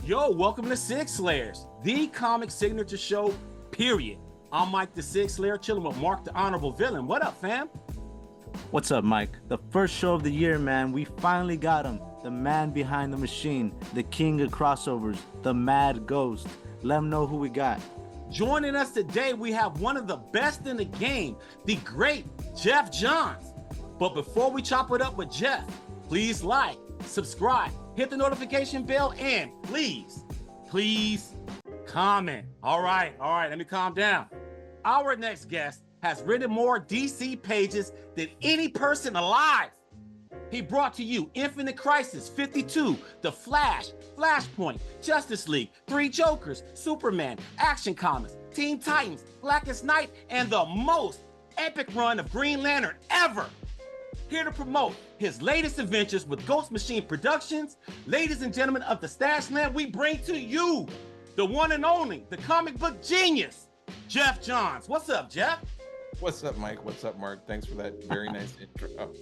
Yo, welcome to Six Slayers, the comic signature show, period. I'm Mike the Six Slayer, chilling with Mark the Honorable Villain. What up, fam? What's up, Mike? The first show of the year, man. We finally got him. The man behind the machine, the king of crossovers, the mad ghost. Let him know who we got. Joining us today, we have one of the best in the game, the great Geoff Johns. But before we chop it up with Geoff, please like, subscribe, hit the notification bell, and please comment. All right, let me calm down. Our next guest has written more DC pages than any person alive. He brought to you Infinite Crisis 52, The Flash, Flashpoint, Justice League, Three Jokers, Superman, Action Comics, Teen Titans, Blackest Night, and the most epic run of Green Lantern ever. Here to promote his latest adventures with Ghost Machine Productions, ladies and gentlemen of the Stash Land, we bring to you the one and only, the comic book genius, Geoff Johns. What's up, Geoff? What's up, Mike? What's up, Mark? Thanks for that very nice intro.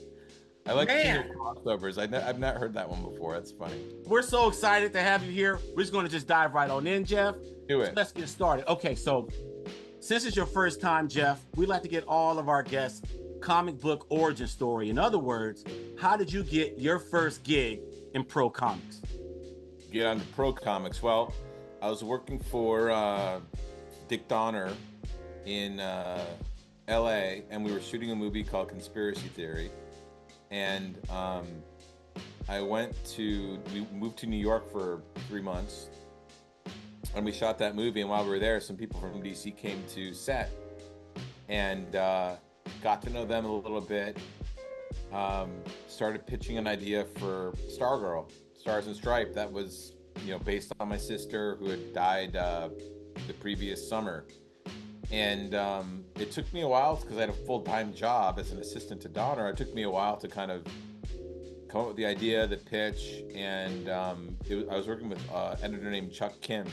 I like seeing crossovers. I've not heard that one before. That's funny. We're so excited to have you here. We're just going to just dive right on in, Geoff. Do it. Let's get started. Okay, so since it's your first time, Geoff, we like to get all of our guests comic book origin story. In other words, how did you get your first gig in pro comics? Get onto pro comics. Well, I was working for Dick Donner in LA, and we were shooting a movie called Conspiracy Theory. And we moved to New York for 3 months, and we shot that movie. And while we were there, some people from DC came to set, and got to know them a little bit. Started pitching an idea for Stargirl, Stars and Stripe. That was, based on my sister who had died the previous summer. And it took me a while because I had a full-time job as an assistant to Donner. It took me a while to kind of come up with the idea, the pitch, and I was working with an editor named Chuck Kim.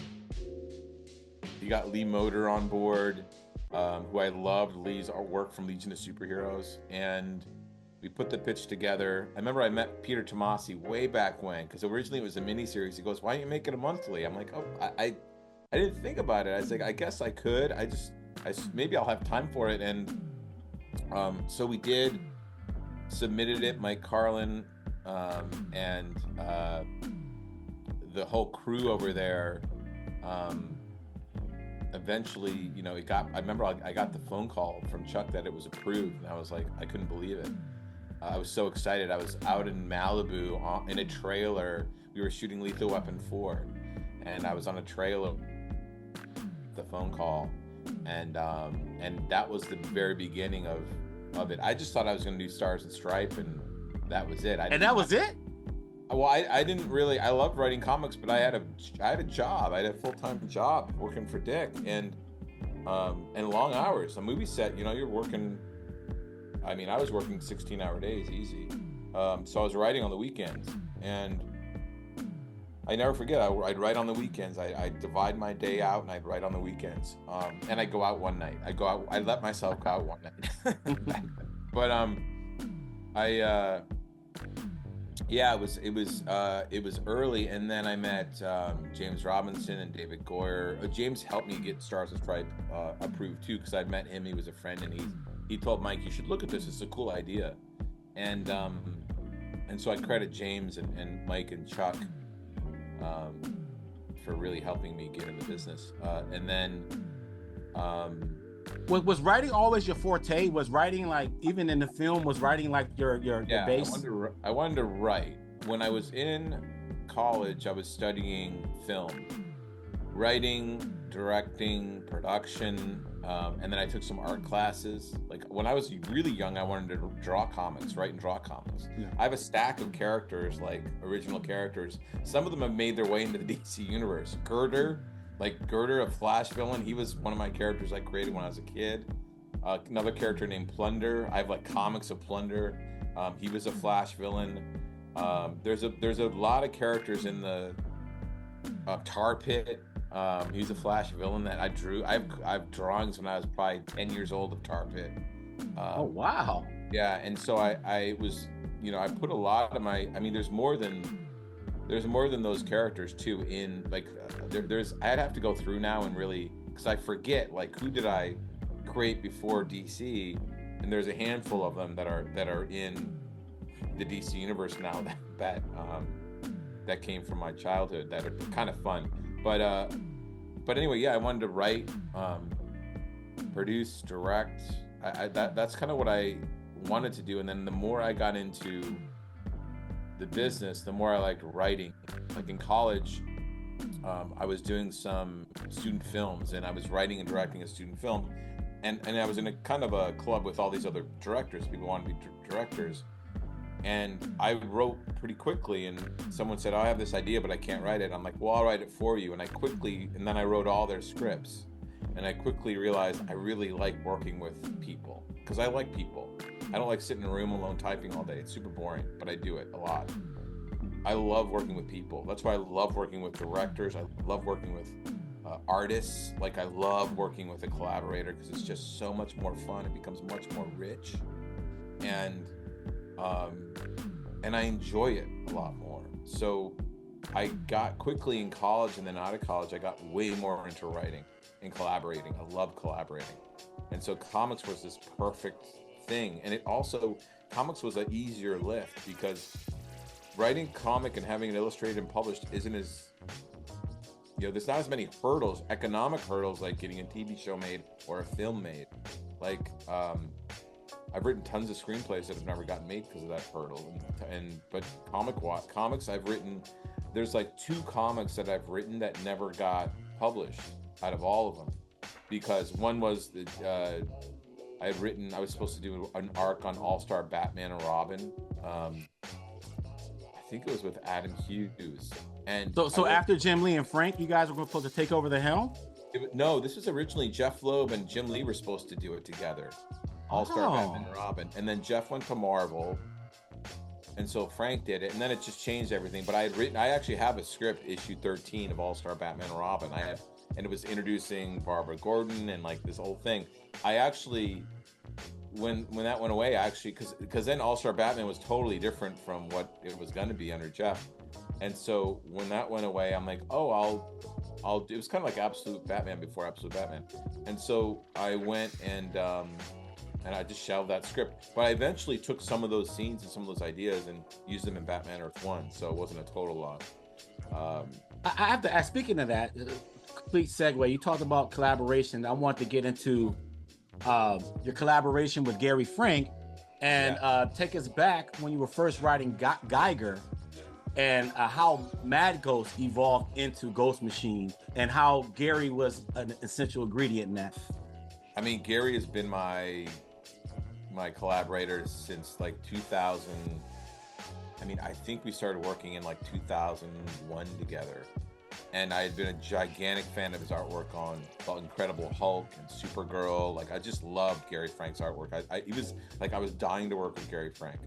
He got Lee Moder on board, who I loved Lee's work from Legion of Superheroes, and we put the pitch together. I remember I met Peter Tomasi way back when, because originally it was a miniseries. He goes, "Why don't you make it a monthly?" I'm like, "Oh, I didn't think about it." I was like, "I guess I could. Maybe I'll have time for it." And so we did, submitted it, Mike Carlin, and the whole crew over there. Eventually, I remember I got the phone call from Chuck that it was approved, and I was like, I couldn't believe it. I was so excited. I was out in Malibu in a trailer. We were shooting Lethal Weapon 4, and I was on a trailer. The phone call, and that was the very beginning of it. I just thought I was going to do Stars and Stripe, and that was it. That was it? Well, I didn't really. I loved writing comics, but I had a job. I had a full-time job working for Dick, and long hours. A movie set, you're working. I mean, I was working 16-hour days, easy. So I was writing on the weekends, and I never forget. I'd write on the weekends. I'd divide my day out, and I'd write on the weekends. And I'd go out one night. I'd let myself go out one night. But it was early, and then I met James Robinson and David Goyer. James helped me get Stars and Stripe approved too, because I'd met him. He was a friend, and he told Mike, "You should look at this. It's a cool idea." And so I credit James and Mike and Chuck for really helping me get in the business. And then was writing always your forte? Was writing, like, even in the film, was writing like your base? I wanted to write. When I was in college, I was studying film, writing, directing, production, and then I took some art classes. Like, when I was really young, I wanted to write and draw comics. Yeah. I have a stack of characters, like original characters. Some of them have made their way into the DC universe. Girder, a Flash villain. He was one of my characters I created when I was a kid. Another character named Plunder. I have like comics of Plunder. He was a Flash villain. There's a lot of characters in the Tar Pit. He's a Flash villain that I drew. I have drawings when I was probably 10 years old of Tar Pit. Oh, wow. Yeah, and so I was, I put a lot of my, there's more than there's more than those characters too. In like, there's I'd have to go through now and really, because I forget like who did I create before DC, and there's a handful of them that are in the DC universe now that came from my childhood that are kind of fun. But anyway, yeah, I wanted to write, produce, direct. That's kind of what I wanted to do. And then the more I got into the business, the more I liked writing. Like in college, I was doing some student films, and I was writing and directing a student film, and I was in a kind of a club with all these other directors. People wanted to be directors, and I wrote pretty quickly. And someone said, "Oh, I have this idea, but I can't write it." I'm like, "Well, I'll write it for you." And then I wrote all their scripts, and I quickly realized I really like working with people, because I like people. I don't like sitting in a room alone typing all day. It's super boring, but I do it a lot. I love working with people. That's why I love working with directors. I love working with artists. Like, I love working with a collaborator, because it's just so much more fun. It becomes much more rich, and I enjoy it a lot more. So I got quickly in college, and then out of college, I got way more into writing and collaborating. I love collaborating. And so comics was this perfect thing. And it also, comics was an easier lift, because writing comic and having it illustrated and published isn't as, there's not as many hurdles, economic hurdles, like getting a TV show made or a film made. Like, I've written tons of screenplays that have never gotten made because of that hurdle. But comics I've written, there's like 2 comics that I've written that never got published out of all of them, because one was I was supposed to do an arc on All-Star Batman and Robin. I think it was with Adam Hughes. And so after Jim Lee and Frank, you guys were supposed to take over the helm? No, this was originally Jeff Loeb and Jim Lee were supposed to do it together. All-Star Batman and Robin. And then Jeff went to Marvel, and so Frank did it, and then it just changed everything. But I actually have a script, issue 13 of All-Star Batman and Robin. And it was introducing Barbara Gordon and like this whole thing. I actually, when that went away, because then All-Star Batman was totally different from what it was going to be under Jeff. And so when that went away, I'm like, oh, it was kind of like Absolute Batman before Absolute Batman. And so I went and I just shelved that script. But I eventually took some of those scenes and some of those ideas and used them in Batman Earth 1. So it wasn't a total loss. I have to ask, speaking of that, complete segue, you talked about collaboration. I want to get into your collaboration with Gary Frank, and take us back when you were first writing Geiger, and how Mad Ghost evolved into Ghost Machine, and how Gary was an essential ingredient in that. I mean, Gary has been my collaborator since like 2000. I mean, I think we started working in like 2001 together. And I had been a gigantic fan of his artwork on Incredible Hulk and Supergirl. Like, I just loved Gary Frank's artwork. I was dying to work with Gary Frank.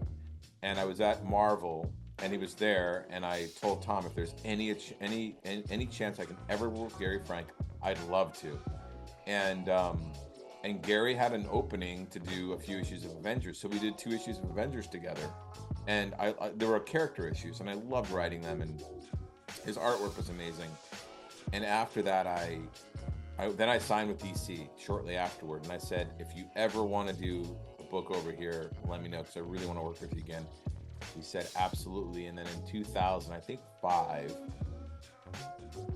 And I was at Marvel, and he was there, and I told Tom, if there's any chance I can ever work with Gary Frank, I'd love to. And Gary had an opening to do a few issues of Avengers, so we did 2 issues of Avengers together. And there were character issues, and I loved writing them, and his artwork was amazing. And after that, I signed with DC shortly afterward, and I said, if you ever want to do a book over here, let me know, because I really want to work with you again. He said absolutely. And then in 2005,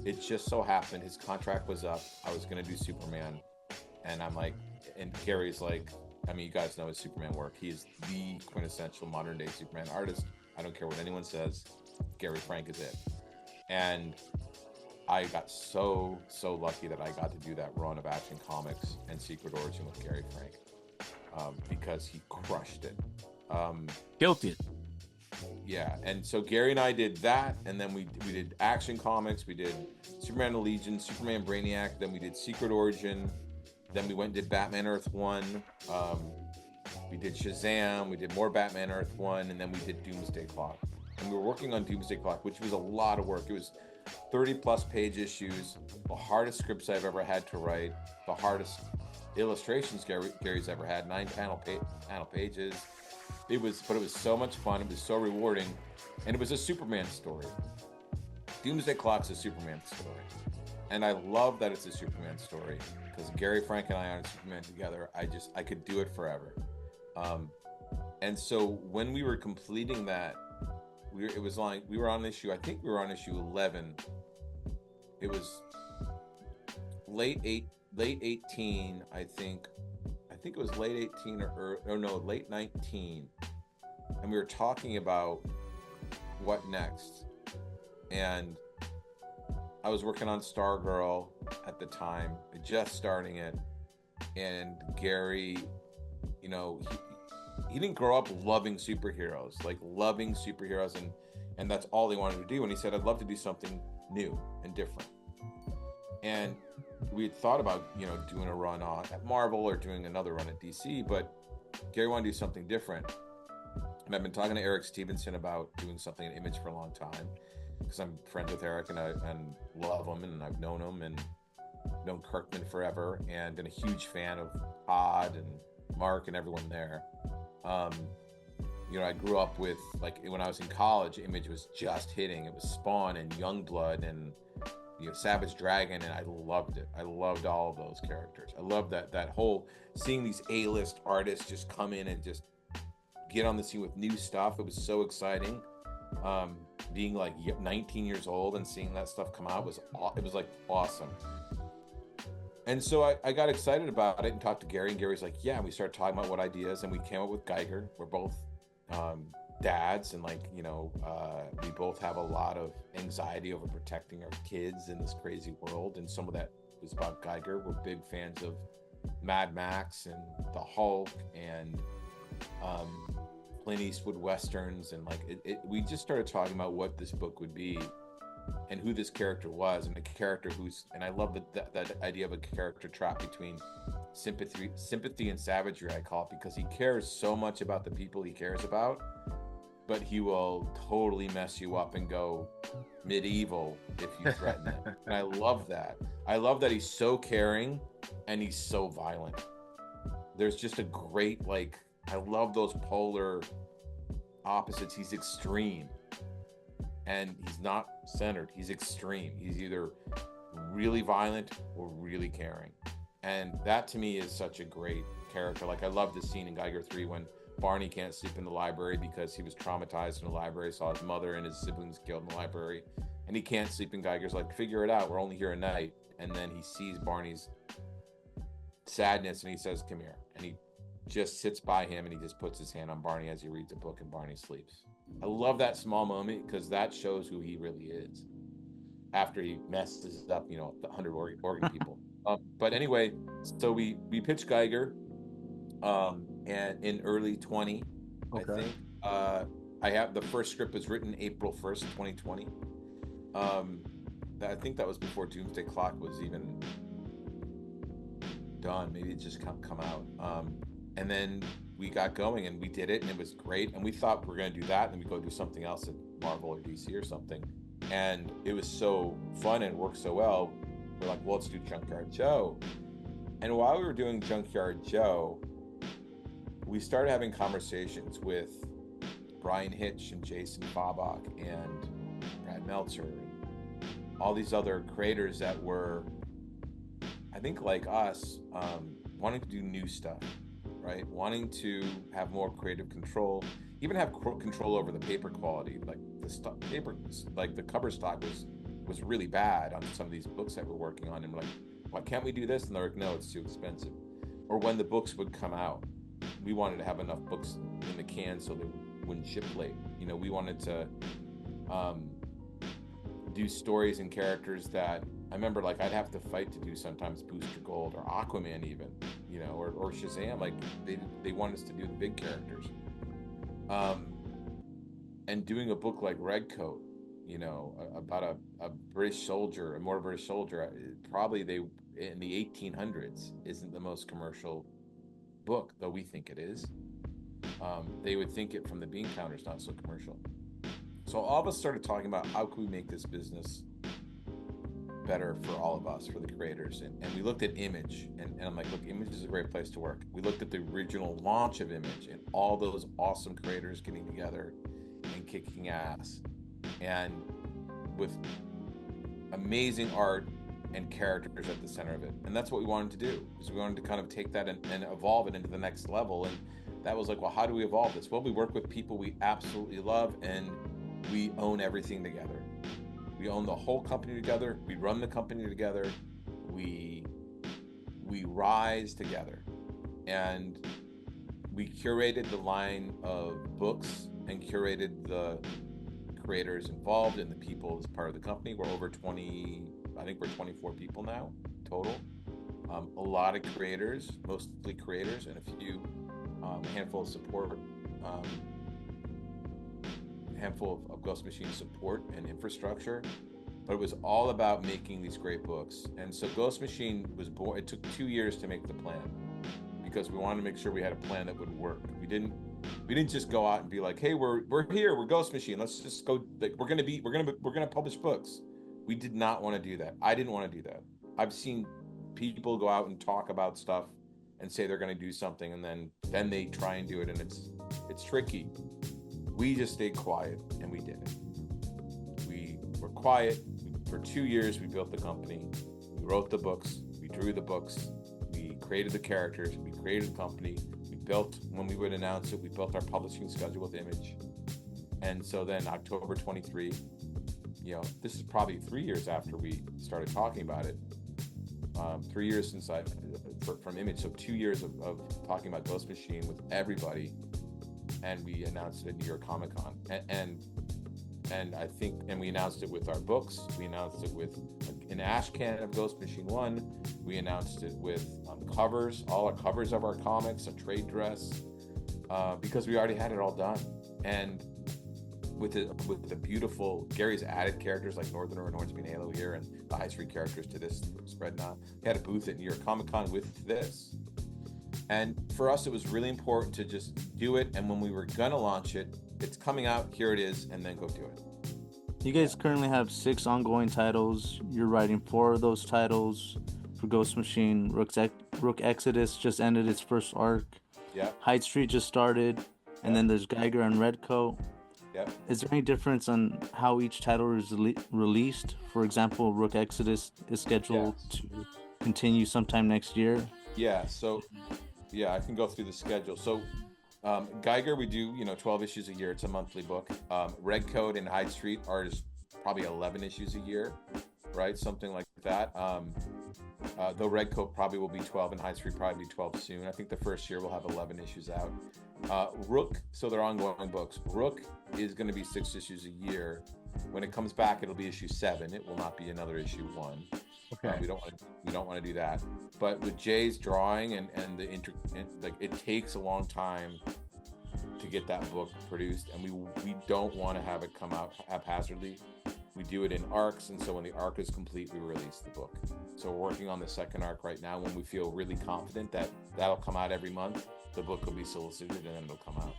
it just so happened his contract was up. I was going to do Superman, and I'm like, and Gary's like, I mean, you guys know his Superman work. He is the quintessential modern day Superman artist. I don't care what anyone says. Gary Frank is it. And I got so lucky that I got to do that run of Action Comics and Secret Origin with Gary Frank, because he crushed it. Guilty. Yeah, and so Gary and I did that, and then we did Action Comics, we did Superman Allegiance, Superman Brainiac, then we did Secret Origin, then we went and did Batman Earth 1, we did Shazam, we did more Batman Earth 1, and then we did Doomsday Clock. And we were working on Doomsday Clock, which was a lot of work. It was 30-plus page issues, the hardest scripts I've ever had to write, the hardest illustrations Gary's ever had, 9 panel pages. But it was so much fun. It was so rewarding, and it was a Superman story. Doomsday Clock's a Superman story. And I love that it's a Superman story because Gary Frank and I on Superman together, I could do it forever. And so when we were completing that, we were on issue, I think we were on issue 11. It was late 18, I think it was late 18 late 19. And we were talking about what next. And I was working on Stargirl at the time, just starting it. And Gary, you know, he didn't grow up loving superheroes, and that's all he wanted to do. And he said, I'd love to do something new and different. And we had thought about, you know, doing a run at Marvel or doing another run at DC, but Gary wanted to do something different. And I've been talking to Eric Stevenson about doing something in Image for a long time, because I'm friends with Eric and love him, and I've known him and known Kirkman forever, and been a huge fan of Todd and Mark and everyone there. You know, I grew up with, like, when I was in college, Image was just hitting. It was Spawn and Youngblood and, you know, Savage Dragon, and I loved it. I loved all of those characters. I loved that whole, seeing these A-list artists just come in and just get on the scene with new stuff. It was so exciting. Being like 19 years old and seeing that stuff come out was like awesome. And so I got excited about it and talked to Gary, and Gary's like, yeah, and we started talking about what ideas, and we came up with Geiger. We're both dads, and, like, you know, we both have a lot of anxiety over protecting our kids in this crazy world, and some of that was about Geiger. We're big fans of Mad Max and the Hulk and Clint Eastwood westerns, and like we just started talking about what this book would be and who this character was, and the character and I love that idea of a character trapped between sympathy and savagery, I call it, because he cares so much about the people he cares about, but he will totally mess you up and go medieval if you threaten him. And I love that. I love that he's so caring and he's so violent. There's just a great, like, I love those polar opposites. He's extreme, and he's not centered. He's extreme. He's either really violent or really caring. And that to me is such a great character. Like, I love the scene in Geiger 3 when Barney can't sleep in the library because he was traumatized in the library, saw his mother and his siblings killed in the library, and he can't sleep. And Geiger's like, figure it out. We're only here a night. And then he sees Barney's sadness and he says, come here. And he just sits by him and he just puts his hand on Barney as he reads a book, and Barney sleeps. I love that small moment because that shows who he really is after he messes up, you know, the 100 Oregon people. But anyway, so we pitched Geiger and in early 20, okay. I think. I have the first script was written April 1st, 2020. I think that was before Doomsday Clock was even done. Maybe it just come out. And then we got going and we did it, and it was great. And we thought we were going to do that, and then we go do something else at Marvel or DC or something. And it was so fun and worked so well. We're like, well, let's do Junkyard Joe. And while we were doing Junkyard Joe, we started having conversations with Brian Hitch and Jason Fabok and Brad Meltzer and all these other creators that were, I think, like us, wanting to do new stuff, right? Wanting to have more creative control, even have control over the paper quality. Like the paper, like the cover stock was really bad on some of these books that we're working on. And we're like, why can't we do this? And they're like, no, it's too expensive. Or when the books would come out, we wanted to have enough books in the can so they wouldn't ship late. You know, we wanted to do stories and characters that I remember, like, I'd have to fight to do sometimes Booster Gold or Aquaman even, you know, or Shazam. Like they want us to do the big characters. And doing a book like Redcoat, you know, about a British soldier, a more British soldier, probably in the 1800s isn't the most commercial book, though we think it is. They would think it from the bean counters, not so commercial. So all of us started talking about how can we make this business better for all of us, for the creators. And we looked at Image, and I'm like, look, Image is a great place to work. We looked at the original launch of Image and all those awesome creators getting together and kicking ass. And with amazing art and characters at the center of it. And that's what we wanted to do, is we wanted to kind of take that and evolve it into the next level. And that was like, well, how do we evolve this? Well, we work with people we absolutely love, and we own everything together. We own the whole company together. We run the company together. We rise together. And we curated the line of books and curated the creators involved and the people as part of the company. We're over 20, I think we're 24 people now total. A lot of creators, mostly creators, and a handful of support, handful of Ghost Machine support and infrastructure. But it was all about making these great books. And so Ghost Machine was born. It took 2 years to make the plan, because we wanted to make sure we had a plan that would work. We didn't just go out and be like, hey, we're here, we're Ghost Machine, let's just go, like, we're gonna publish books. We did not want to do that. I didn't want to do that. I've seen people go out and talk about stuff and say they're going to do something, and then they try and do it, and it's tricky. We just stayed quiet, and we did it. We were quiet. For 2 years, we built the company. We wrote the books. We drew the books. We created the characters. We created the company. We built, when we would announce it, we built our publishing schedule with Image. And so then October 23, this is probably 3 years after we started talking about it. 3 years since from Image, so 2 years of talking about Ghost Machine with everybody, and we announced it at New York Comic Con, and I think, and we announced it with our books. We announced it with an ash can of Ghost Machine 1. We announced it with covers, all our covers of our comics, a trade dress, because we already had it all done. And with the beautiful, Gary's added characters like Northerner and Hornsby and Halo here, and the High Street characters to this spread now. We had a booth at New York Comic Con with this. And for us, it was really important to just do it. And when we were gonna launch it, it's coming out, here it is, and then go do it. You guys currently have 6 ongoing titles. You're writing 4 of those titles for Ghost Machine. Rook Exodus just ended its first arc. Yeah. Hyde Street just started, and then there's Geiger and Redcoat. Yeah. Is there any difference on how each title is released? For example, Rook Exodus is scheduled to continue sometime next year. Yeah. So, I can go through the schedule. So, Geiger, we do 12 issues a year. It's a monthly book. Redcoat and Hyde Street are just probably 11 issues a year, right? Something like that. Though Redcoat probably will be 12 and Hyde Street probably be 12 soon. I think the first year we'll have 11 issues out. Rook, so they're ongoing books. Rook is going to be 6 issues a year. When it comes back, it'll be issue 7. It will not be another issue 1. Okay. We don't want to do that. But with Jay's drawing and it takes a long time to get that book produced, and we don't want to have it come out haphazardly. We do it in arcs, and so when the arc is complete, we release the book. So we're working on the second arc right now. When we feel really confident that that'll come out every month, the book will be solicited and then it'll come out.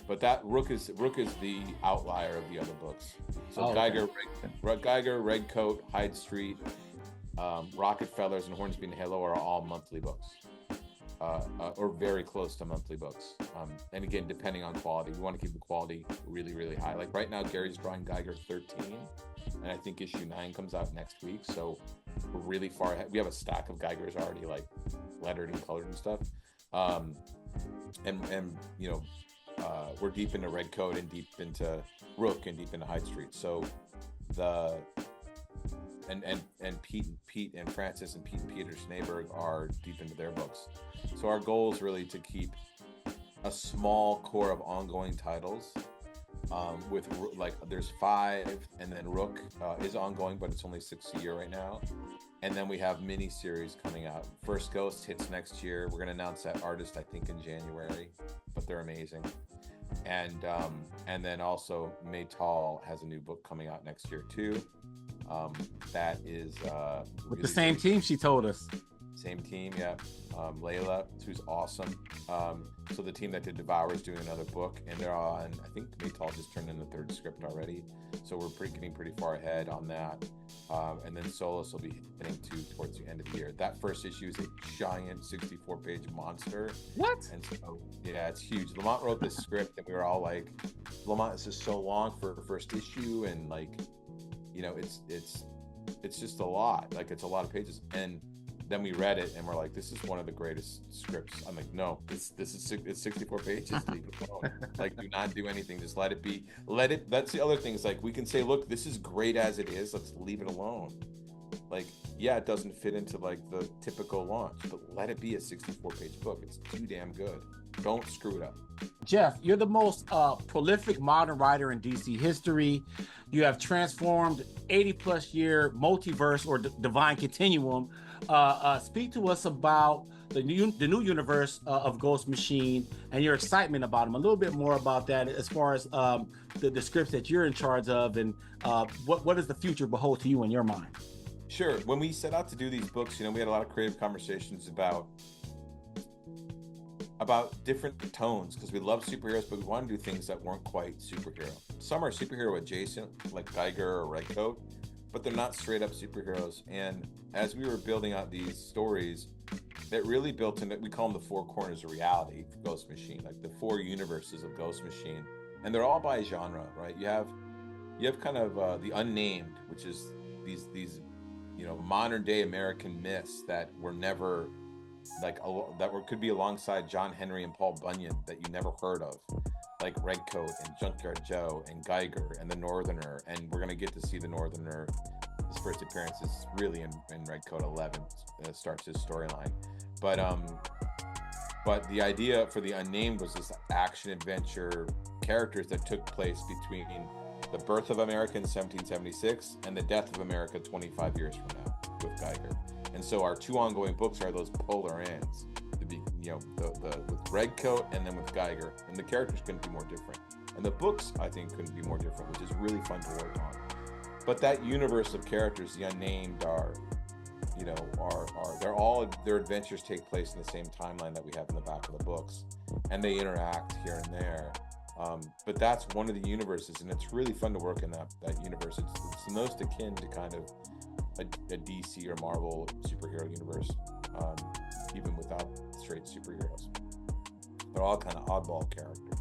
But that Rook is the outlier of the other books. So Geiger, Redcoat, Hyde Street, Rockefellers, and Hornsby and Halo are all monthly books, or very close to monthly books. And again, depending on quality, we want to keep the quality really, really high. Like right now, Gary's drawing Geiger 13, and I think issue 9 comes out next week. So we're really far ahead. We have a stack of Geigers already, like lettered and colored and stuff. We're deep into Redcoat and deep into Rook and deep into Hyde Street. So and Pete and Francis and Pete and Peter Schneeberg are deep into their books. So our goal is really to keep a small core of ongoing titles. With there's 5, and then Rook is ongoing, but it's only 6 a year right now. And then we have mini series coming out. First Ghost hits next year. We're gonna announce that artist, I think, in January, but they're amazing. And then also Maytal has a new book coming out next year too. That is with really the same team, she told us. Same team, yeah. Layla, who's awesome. So the team that did Devour is doing another book, and they're on, I think Maytal just turned in the 3rd script already. So we're getting pretty far ahead on that. And then Solus will be hitting towards the end of the year. That first issue is a giant 64-page monster. What? And so, yeah, it's huge. Lamont wrote this script, and we were all like, Lamont, this is so long for a first issue, and it's it's just a lot. Like, it's a lot of pages. And then we read it and we're like, this is one of the greatest scripts. I'm like, no, it's 64 pages. Leave it alone. Like, do not do anything. Just let it be. That's the other thing, is like, we can say, look, this is great as it is. Let's leave it alone. Like, yeah, it doesn't fit into like the typical launch, but let it be a 64-page book. It's too damn good. Don't screw it up. Geoff, you're the most prolific modern writer in DC history. You have transformed 80-plus year multiverse or divine continuum. Speak to us about the new universe of Ghost Machine and your excitement about them. A little bit more about that, as far as the scripts that you're in charge of, and what does the future behold to you in your mind? Sure. When we set out to do these books, we had a lot of creative conversations about different tones, because we love superheroes, but we want to do things that weren't quite superhero. Some are superhero adjacent, like Geiger or Redcoat, but they're not straight up superheroes. And as we were building out these stories, that really built in, we call them the four corners of reality for Ghost Machine, like the four universes of Ghost Machine, and they're all by genre, right? You have kind of the unnamed, which is these modern day American myths that were never could be alongside John Henry and Paul Bunyan, that you never heard of, like Redcoat and Junkyard Joe and Geiger and the Northerner. And we're going to get to see the Northerner. His first appearance is really in Redcoat 11, starts his storyline. But the idea for the unnamed was this action adventure characters that took place between the birth of America in 1776 and the death of America 25 years from now with Geiger. And so our two ongoing books are those polar ends, with Redcoat and then with Geiger. And the characters couldn't be more different. And the books, I think, couldn't be more different, which is really fun to work on. But that universe of characters, the unnamed, their adventures take place in the same timeline that we have in the back of the books. And they interact here and there. But that's one of the universes, and it's really fun to work in that universe. It's the most akin to kind of a DC or Marvel superhero universe, even without straight superheroes. They're all kind of oddball characters.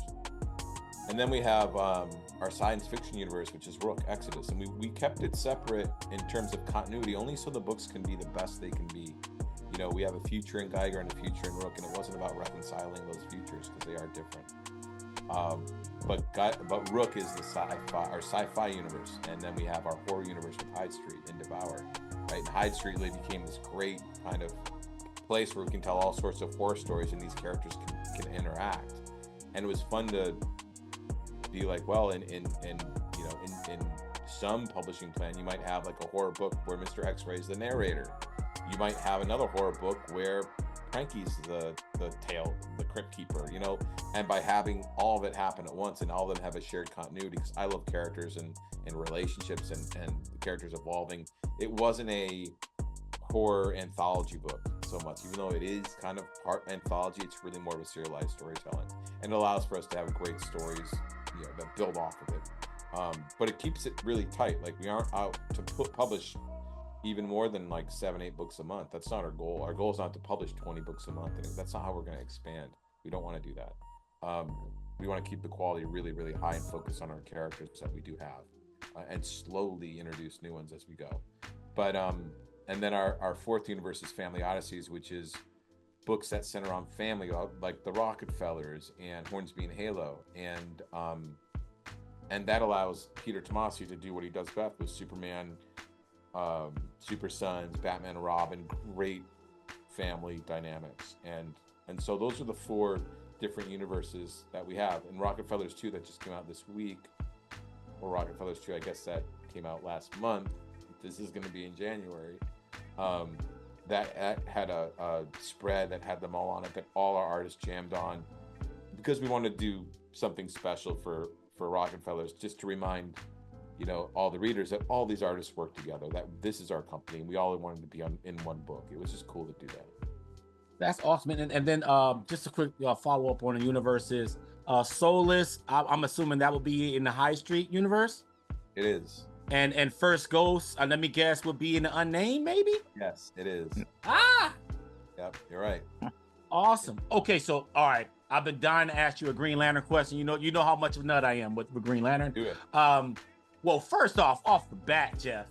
And then we have our science fiction universe, which is Rook, Exodus, and we kept it separate in terms of continuity, only so the books can be the best they can be. We have a future in Geiger and a future in Rook, and it wasn't about reconciling those futures because they are different. But Rook is the sci-fi universe, and then we have our horror universe with Hyde Street and Devour, right? And Hyde Street really became this great kind of place where we can tell all sorts of horror stories, and these characters can interact. And it was fun to be like, well, in some publishing plan, you might have like a horror book where Mr. X-Ray is the narrator. You might have another horror book where Frankie's the crypt keeper, and by having all of it happen at once and all of them have a shared continuity, because I love characters and relationships and the characters evolving. It wasn't a horror anthology book so much, even though it is kind of part anthology. It's really more of a serialized storytelling, and it allows for us to have great stories, that build off of it. But it keeps it really tight. Like, we aren't out to publish even more than like 7-8 books a month. That's not our goal. Our goal is not to publish 20 books a month. That's not how we're going to expand. We don't want to do that. We want to keep the quality really, really high and focus on our characters that we do have, and slowly introduce new ones as we go. But and then our fourth universe is Family Odysseys, which is books that center on family, like the Rockefellers and Hornsby and Halo, and that allows Peter Tomasi to do what he does best with Superman, Super Sons, Batman and Robin, great family dynamics. And so those are the four different universes that we have. And Rockefellers 2 that just came out this week, or Rockefellers 2, I guess that came out last month. This is going to be in January. That had a spread that had them all on it, that all our artists jammed on, because we wanted to do something special for Rockefellers, just to remind all the readers that all these artists work together, that this is our company, and we all wanted to be in one book. It was just cool to do that. That's awesome. And then just a quick follow up on the universes. Soulless, I'm assuming that will be in the High Street universe? It is. And First Ghost, let me guess, would be in the Unnamed, maybe? Yes, it is. Yep, you're right. Awesome. Okay, so all right, I've been dying to ask you a Green Lantern question. You know how much of a nut I am with Green Lantern. Do it. Well, first off the bat, Geoff,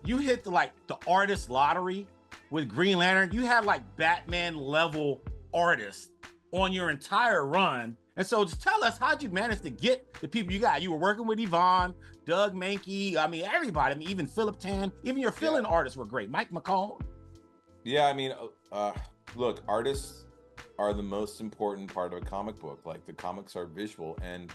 you hit the artist lottery with Green Lantern. You had like Batman level artists on your entire run. And so just tell us, how'd you manage to get the people you got? You were working with Yvonne, Doug Mahnke, I mean, everybody. I mean, even Philip Tan, even your fill-in artists were great. Mike McCone. Yeah, I mean, look, artists are the most important part of a comic book. Like, the comics are visual. And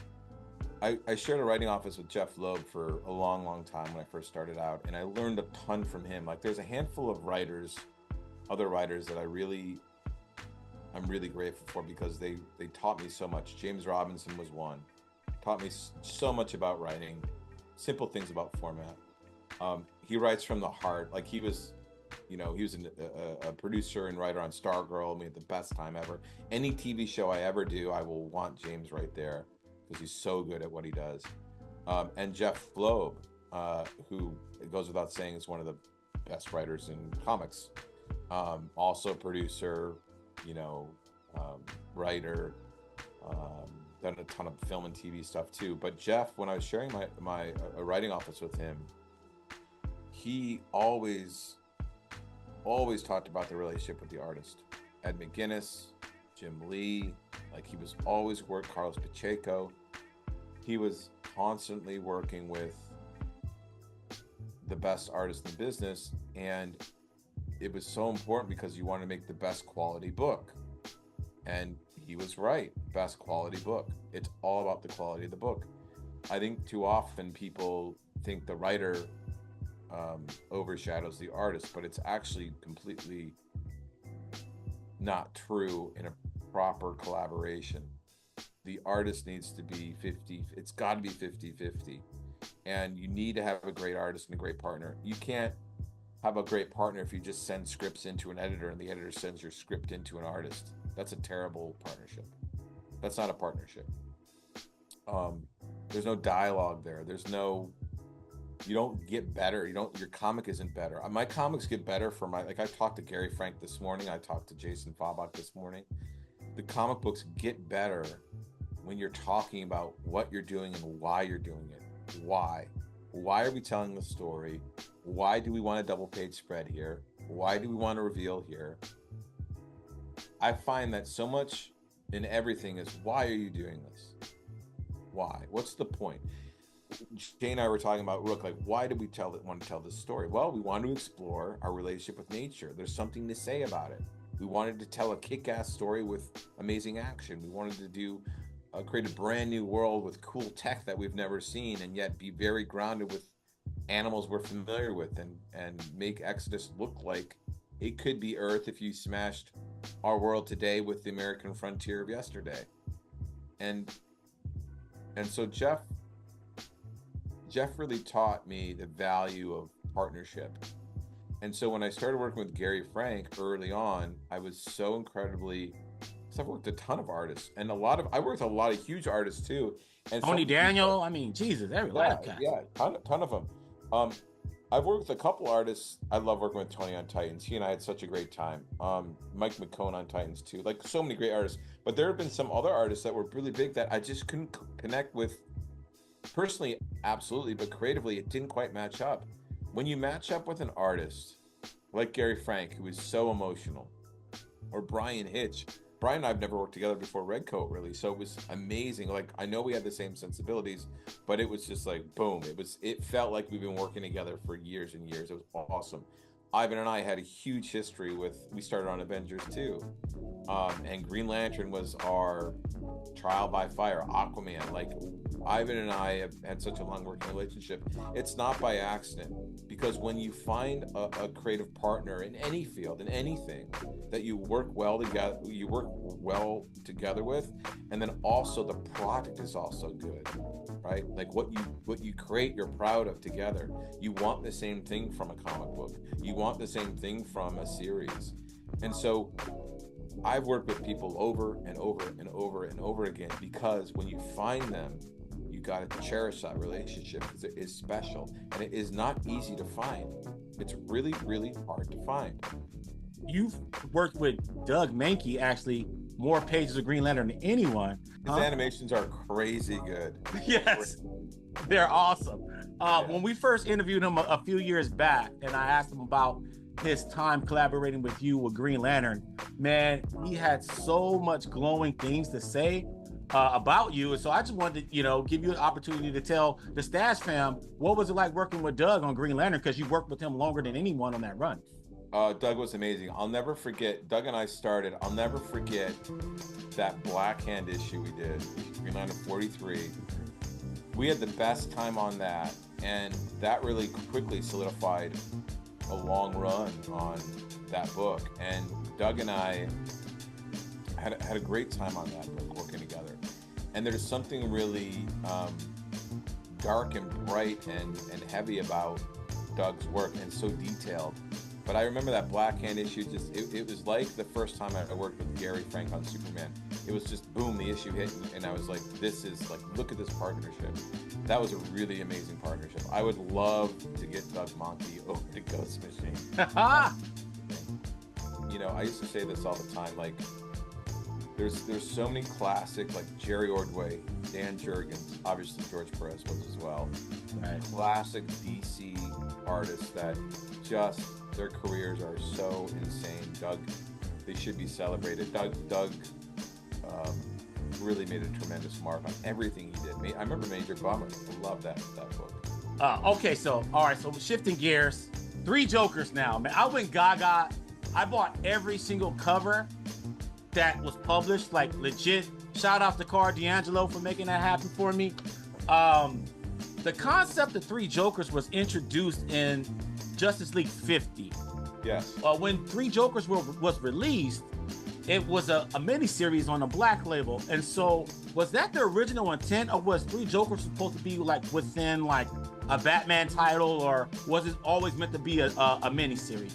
I shared a writing office with Jeff Loeb for a long time when I first started out. And I learned a ton from him. Like, there's a handful of other writers that I'm really grateful for, because they taught me so much. James Robinson was one. Taught me so much about writing, simple things about format. He writes from the heart. Like, he was a producer and writer on Stargirl. We had the best time ever. Any TV show I ever do, I will want James right there, because he's so good at what he does. And Jeff Loeb, who, it goes without saying, is one of the best writers in comics. Also producer, writer, done a ton of film and TV stuff too. But Jeff, when I was sharing my writing office with him, he always talked about the relationship with the artist. Ed McGuinness, Jim Lee, like, he was always Carlos Pacheco. He was constantly working with the best artists in the business, and it was so important because you want to make the best quality book. And he was right. Best quality book. It's all about the quality of the book. I think too often people think the writer overshadows the artist, but it's actually completely not true in a proper collaboration. The artist needs to be 50, it's got to be 50-50. And you need to have a great artist and a great partner. You can't have a great partner if you just send scripts into an editor and the editor sends your script into an artist. That's a terrible partnership. That's not a partnership. There's no dialogue there. You don't get better. Your comic isn't better. My comics get better I talked to Gary Frank this morning. I talked to Jason Fabach this morning. The comic books get better when you're talking about what you're doing and why you're doing it. Why? Why are we telling the story? Why do we want a double page spread here? Why do we want to reveal here? I find that so much in everything is, why are you doing this? Why? What's the point? Jay and I were talking about, look, like, why do we want to tell this story? Well, we want to explore our relationship with nature. There's something to say about it. We wanted to tell a kick-ass story with amazing action. We wanted to create a brand new world with cool tech that we've never seen, and yet be very grounded with animals we're familiar with, and make Exodus look like it could be Earth if you smashed our world today with the American frontier of yesterday. And so Jeff really taught me the value of partnership. And so when I started working with Gary Frank early on, I was so incredibly, because I've worked with a ton of artists, and I worked with a lot of huge artists too. And Tony Daniel, I mean, Jesus, ton of them. I've worked with a couple artists. I love working with Tony on Titans. He and I had such a great time. Mike McCone on Titans too. Like, so many great artists. But there have been some other artists that were really big that I just couldn't connect with. Personally, absolutely, but creatively, it didn't quite match up. When you match up with an artist like Gary Frank, who is so emotional, or Brian Hitch. Brian and I have never worked together before Redcoat, really, so it was amazing. Like, I know we had the same sensibilities, but it was just like, boom. It felt like we've been working together for years and years. It was awesome. Ivan and I had a huge history we started on Avengers 2. And Green Lantern was our trial by fire. Aquaman, like, Ivan and I have had such a long working relationship. It's not by accident, because when you find a creative partner in any field, in anything, that you work well together with, and then also the product is also good, right? Like, what you create, you're proud of together. You want the same thing from a comic book. You want the same thing from a series. And so I've worked with people over and over and over and over again, because when you find them, you got to cherish that relationship, because it is special, and it is not easy to find. It's really, really hard to find. You've worked with Doug Mahnke, actually, more pages of Green Lantern than anyone. His animations are crazy good. Yes, they're awesome. When we first interviewed him a few years back, and I asked him about his time collaborating with you with Green Lantern, man, he had so much glowing things to say about you. And so I just wanted to, give you an opportunity to tell the Stash fam, what was it like working with Doug on Green Lantern? Because you worked with him longer than anyone on that run. Doug was amazing. I'll never forget, Doug and I started, I'll never forget that Black Hand issue we did, Green Lantern 43. We had the best time on that, and that really quickly solidified a long run on that book. And Doug and I had a great time on that book working together. And there's something really dark and bright and heavy about Doug's work, and so detailed. But I remember that Black Hand issue, it was like the first time I worked with Gary Frank on Superman. It was just boom, the issue hit, and I was like, this is like, look at this partnership. That was a really amazing partnership. I would love to get Doug Mahnke over to Ghost Machine. I used to say this all the time, like, there's so many classic, like Jerry Ordway, Dan Jurgens, obviously George Perez was as well. Right. Classic DC artists that just, their careers are so insane. Doug, they should be celebrated. Doug really made a tremendous mark on everything he did. I remember Major Bummer. I love that book. Okay, so shifting gears, 3 Jokers now, man. I went gaga. I bought every single cover that was published, like legit. Shout out to Carl D'Angelo for making that happen for me. The concept of 3 Jokers was introduced in Justice League 50. Yes. When 3 Jokers was released, it was a miniseries on a Black label. And so was that the original intent, or was 3 Jokers supposed to be like within like a Batman title, or was it always meant to be a miniseries?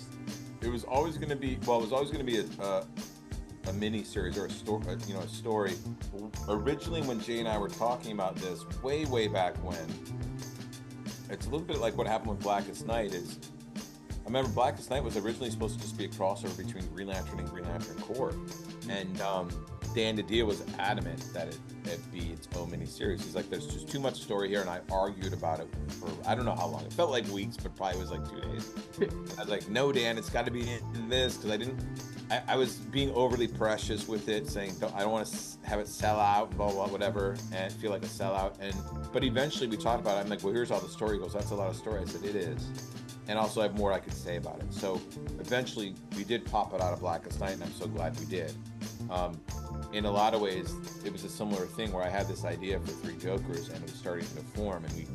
It was always going to be, it was always going to be a mini-series or a story. Originally, when Jay and I were talking about this way back when, it's a little bit like what happened with Blackest Night. Is I remember Blackest Night was originally supposed to just be a crossover between Green Lantern and Green Lantern Corps, and Dan DiDio was adamant that it be its own mini-series. He's like, there's just too much story here, and I argued about it for I don't know how long. It felt like weeks, but probably was like 2 days. I was like, no, Dan, it's got to be in this, because I was being overly precious with it, saying I don't want to have it sell out, blah, blah, whatever, and feel like a sellout. But eventually we talked about it. I'm like, well, here's all the story. He goes, that's a lot of story. I said, it is. And also I have more I could say about it. So eventually we did pop it out of Blackest Night, and I'm so glad we did. In a lot of ways, it was a similar thing where I had this idea for 3 Jokers, and it was starting to form, and we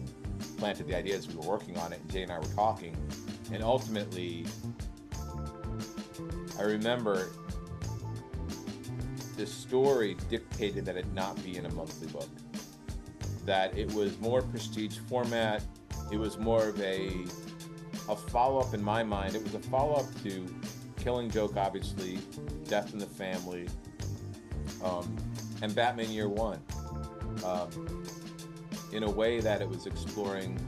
planted the idea as we were working on it, and Jay and I were talking. And ultimately, I remember the story dictated that it not be in a monthly book, that it was more prestige format. It was more of a follow-up in my mind. It was a follow-up to Killing Joke, obviously, Death in the Family, and Batman Year One, in a way that it was exploring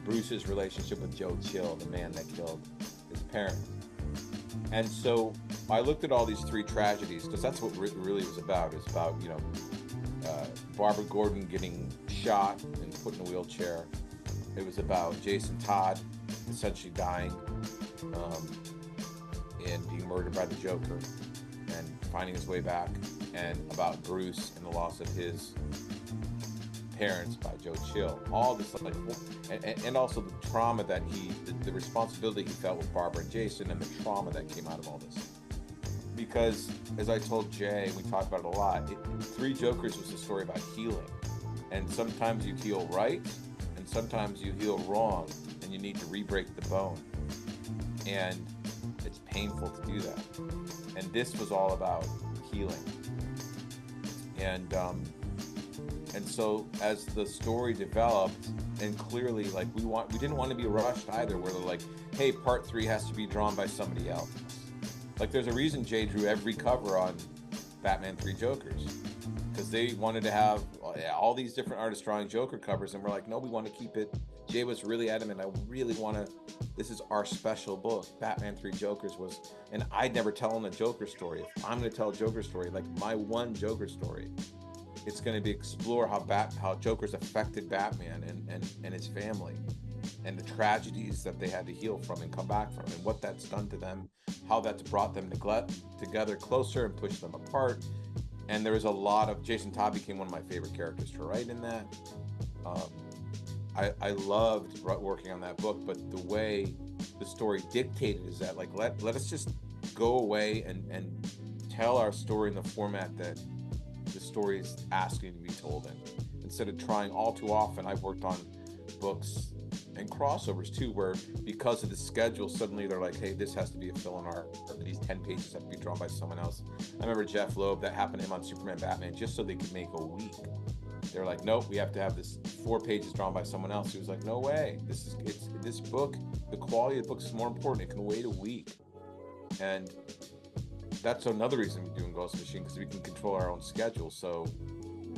Bruce's relationship with Joe Chill, the man that killed his parents. And so I looked at all these 3 tragedies, because that's what really was about. It's about, Barbara Gordon getting shot and put in a wheelchair. It was about Jason Todd essentially dying and being murdered by the Joker and finding his way back, and about Bruce and the loss of his parents by Joe Chill. All this, like, and also the trauma that the responsibility he felt with Barbara and Jason, and the trauma that came out of all this. Because, as I told Jay, we talked about it a lot, 3 Jokers was a story about healing. And sometimes you heal right, and sometimes you heal wrong, and you need to re-break the bone. And it's painful to do that. And this was all about healing. And so as the story developed, and clearly, like, we didn't want to be rushed either, where they're like, hey, part 3 has to be drawn by somebody else. Like, there's a reason Jay drew every cover on Batman 3 Jokers, because they wanted to have all these different artists drawing Joker covers, and we're like, no, we want to keep it. Jay was really adamant, I really want to, this is our special book. Batman 3 Jokers was, and I'd never tell him a Joker story. If I'm going to tell a Joker story, like my one Joker story it's going to be explore how Joker's affected Batman and his family, and the tragedies that they had to heal from and come back from, and what that's done to them, how that's brought them together closer and pushed them apart. And there was a lot of Jason Todd became one of my favorite characters to write in that. I loved working on that book, but the way the story dictated is that, like, let us just go away and tell our story in the format that the story is asking to be told in, instead of trying. All too often, I've worked on books and crossovers too, where because of the schedule, suddenly they're like, hey, this has to be a fill-in art, or these 10 pages have to be drawn by someone else. I remember Jeff Loeb, that happened to him on Superman Batman, just so they could make a week. They're like, nope, we have to have this 4 pages drawn by someone else. He was like, no way, this book, the quality of the book is more important, it can wait a week. And that's another reason we're doing Ghost Machine, because we can control our own schedule. So,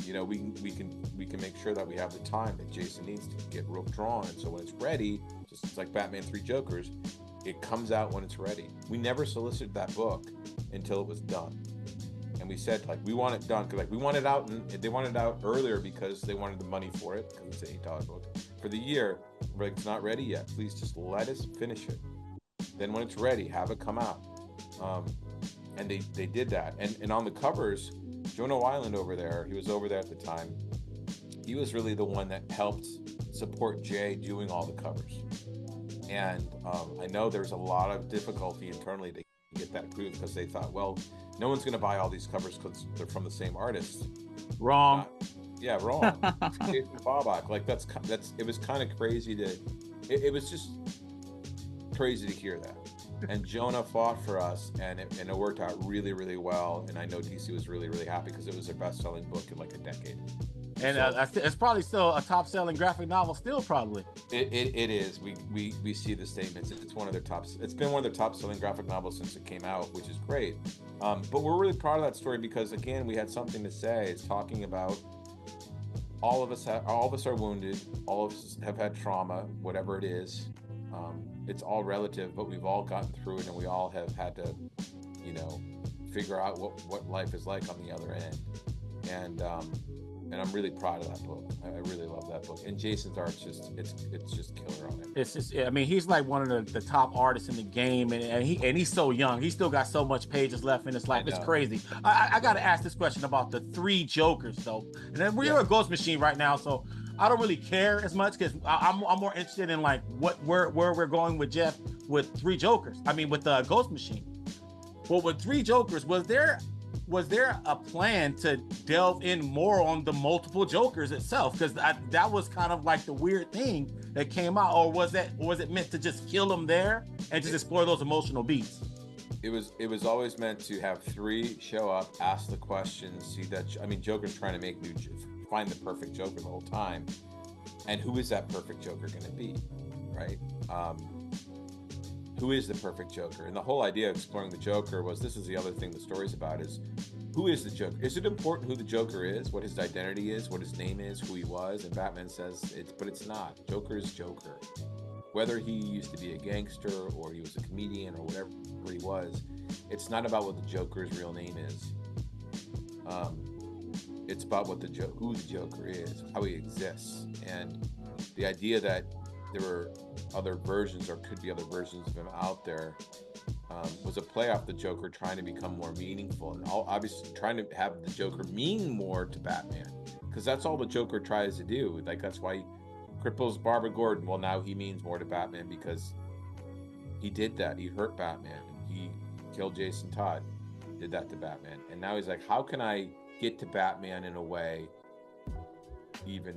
you know, we can make sure that we have the time that Jason needs to get drawn. And so when it's ready, just like Batman 3 Jokers, it comes out when it's ready. We never solicited that book until it was done. And we said, like, we want it done, because, like, we want it out, and they wanted it out earlier because they wanted the money for it, because it's an $8 book for the year. We're like, it's not ready yet. Please just let us finish it. Then when it's ready, have it come out. And they did that. And on the covers, Jonah Weiland over there, he was over there at the time. He was really the one that helped support Jay doing all the covers. And I know there's a lot of difficulty internally to get that approved, because they thought, well, no one's going to buy all these covers because they're from the same artist. Wrong. Yeah, wrong. Jason Bobak, like that's it was kind of crazy to, it was just crazy to hear that. And Jonah fought for us, and it worked out really, really well. And I know DC was really, really happy, because it was their best-selling book in like a decade. And it's probably still a top-selling graphic novel, still probably. It is. We see the statements. It's one of their tops. It's been one of their top-selling graphic novels since it came out, which is great. But we're really proud of that story, because again, we had something to say. It's talking about all of us are wounded. All of us have had trauma, whatever it is. It's all relative, but we've all gotten through it, and we all have had to, you know, figure out what life is like on the other end. And I'm really proud of that book. I really love that book. And Jason's art's it's just killer on it. It's just, I mean, he's like one of the top artists in the game, and he's so young. He's still got so much pages left in his life. It's crazy. I got to ask this question about the 3 Jokers, though. And then we're a Ghost Machine right now, so I don't really care as much, because I'm more interested in like where we're going with Jeff with 3 Jokers. I mean, with the Ghost Machine. Well, with 3 Jokers, was there a plan to delve in more on the multiple Jokers itself? Because that was kind of like the weird thing that came out, or was it meant to just kill them there and just explore those emotional beats? It was always meant to have 3 show up, ask the questions, see that. I mean, Joker's trying to find the perfect Joker the whole time, and who is that perfect Joker going to be, right? Who is the perfect Joker? And the whole idea of exploring the Joker was, this is the other thing the story's about, is who is the Joker? Is it important who the Joker is, what his identity is, what his name is, who he was? And Batman says but it's not. Joker is Joker. Whether he used to be a gangster or he was a comedian or whatever he was, it's not about what the Joker's real name is. It's about who the Joker is, how he exists. And the idea that there were other versions, or could be other versions of him out there, was a play off the Joker trying to become more meaningful, and obviously trying to have the Joker mean more to Batman, because that's all the Joker tries to do. Like, that's why he cripples Barbara Gordon. Well, now he means more to Batman because he did that. He hurt Batman. He killed Jason Todd, did that to Batman. And now he's like, how can I get to Batman in a way even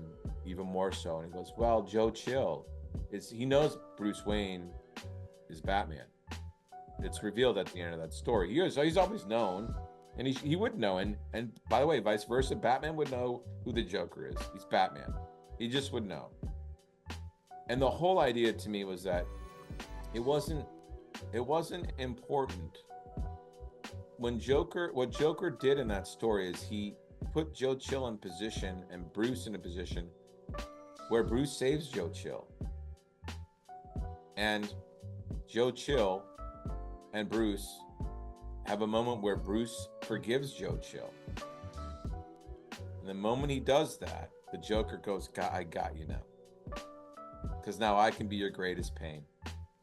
more so? And he goes, well, Joe Chill he knows Bruce Wayne is Batman. It's revealed at the end of that story. He's always known, and he would know. And by the way, vice versa, Batman would know who the Joker is. He's Batman. He just would know. And the whole idea to me was that it wasn't important. What Joker did in that story is he put Joe Chill in position and Bruce in a position where Bruce saves Joe Chill. And Joe Chill and Bruce have a moment where Bruce forgives Joe Chill. And the moment he does that, the Joker goes, I got you now. Because now I can be your greatest pain.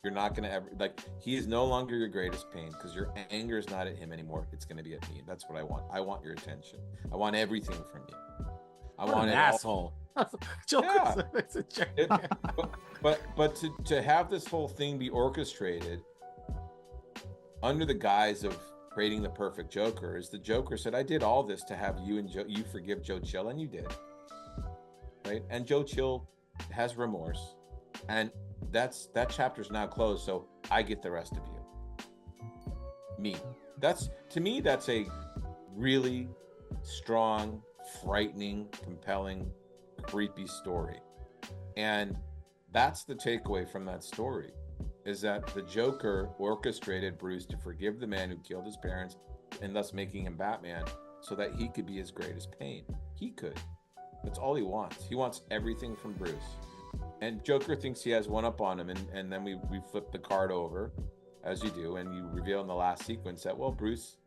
You're not going to ever, like, he is no longer your greatest pain because your anger is not at him anymore. It's going to be at me. That's what I want. I want your attention. I want everything from you. I want an asshole. Joker's a jerk. But to have this whole thing be orchestrated under the guise of creating the perfect Joker is the Joker said, I did all this to have you and you forgive Joe Chill, and you did. Right? And Joe Chill has remorse. And that chapter's now closed, so I get the rest of you. Me. To me, that's a really strong, frightening, compelling, creepy story. And that's the takeaway from that story, is that the Joker orchestrated Bruce to forgive the man who killed his parents and thus making him Batman so that he could be his greatest pain. He could. That's all he wants. He wants everything from Bruce. And Joker thinks he has one up on him, and then we flip the card over, as you do, and you reveal in the last sequence that, well, Bruce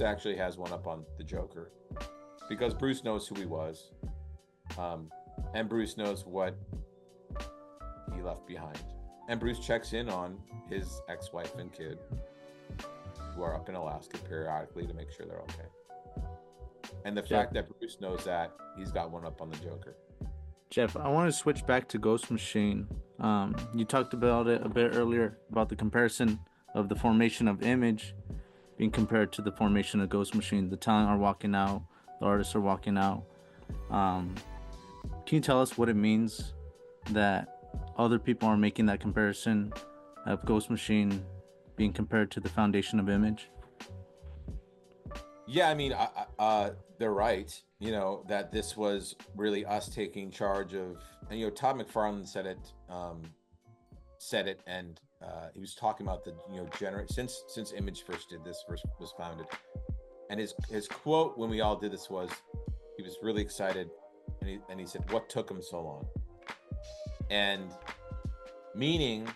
actually has one up on the Joker, because Bruce knows who he was, and Bruce knows what he left behind. And Bruce checks in on his ex-wife and kid, who are up in Alaska periodically to make sure they're okay. And the fact that Bruce knows that, he's got one up on the Joker. Geoff, I want to switch back to Ghost Machine. You talked about it a bit earlier, about the comparison of the formation of Image being compared to the formation of Ghost Machine. The talent are walking out, the artists are walking out. Can you tell us what it means that other people are making that comparison of Ghost Machine being compared to the foundation of Image? Yeah, I mean, they're right. That this was really us taking charge of, and Todd McFarlane said it, and he was talking about the since Image first was founded, and his quote when we all did this was, he was really excited, and he said, "What took him so long?" And meaning,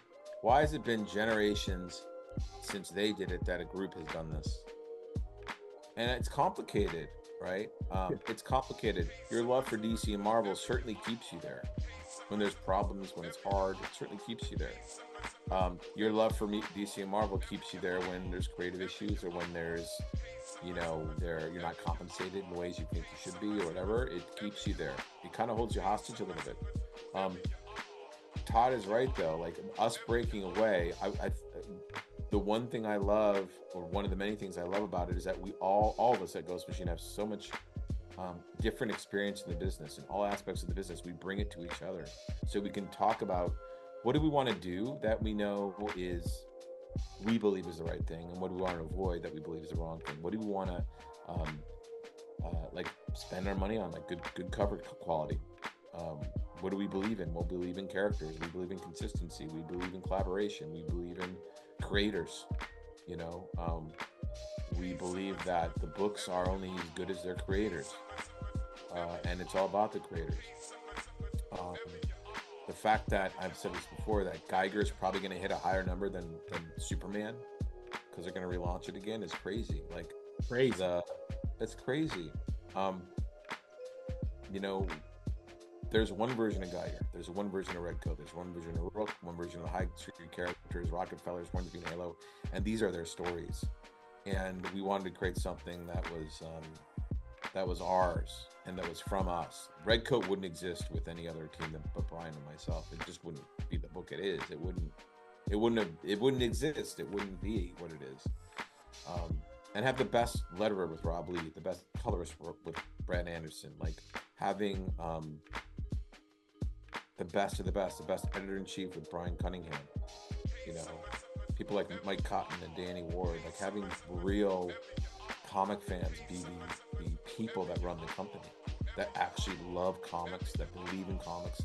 why has it been generations since they did it that a group has done this? And it's complicated, right? It's complicated. Your love for DC and Marvel certainly keeps you there. When there's problems, when it's hard, it certainly keeps you there. Your love for DC and Marvel keeps you there when there's creative issues, or when there's, you're not compensated in the ways you think you should be, or whatever. It keeps you there. It kind of holds you hostage a little bit. Todd is right, though. Like, us breaking away, the one thing I love, or one of the many things I love about it, is that we all of us at Ghost Machine have so much different experience in the business, in all aspects of the business. We bring it to each other so we can talk about, what do we want to do that we know we believe is the right thing, and what do we want to avoid that we believe is the wrong thing? What do we want to spend our money on, like good cover quality? What do we believe in? We'll believe in characters. We believe in consistency. We believe in collaboration. We believe in creators. We believe that the books are only as good as their creators, and it's all about the creators. The fact that, I've said this before, that Geiger is probably going to hit a higher number than Superman, because they're going to relaunch it again, is crazy. Like, Crazy. That's crazy. There's one version of Geiger. There's one version of Redcoat. There's one version of Rook, one version of the High Street characters, Rockefellers, one version of Halo, and these are their stories. And we wanted to create something that was ours and that was from us. Redcoat wouldn't exist with any other team but Brian and myself. It just wouldn't be the book it is. It wouldn't exist. It wouldn't be what it is. And have the best letterer with Rob Lee, the best colorist with Brad Anderson, like having the best of the best editor-in-chief with Brian Cunningham, people like Mike Cotton and Danny Ward, like having real comic fans be the people that run the company, that actually love comics, that believe in comics.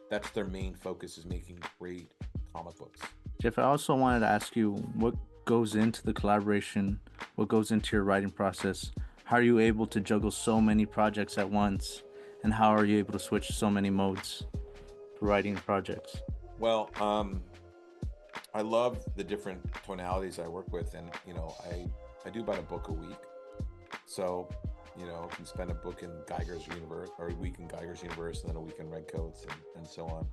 That's their main focus, is making great comic books. Geoff, I also wanted to ask you, what goes into the collaboration? What goes into your writing process? How are you able to juggle so many projects at once? And how are you able to switch so many modes for writing projects? Well, I love the different tonalities I work with, and I do about a book a week. So you know, can spend a book in Geiger's universe, or a week in Geiger's universe, and then a week in Redcoats, and so on.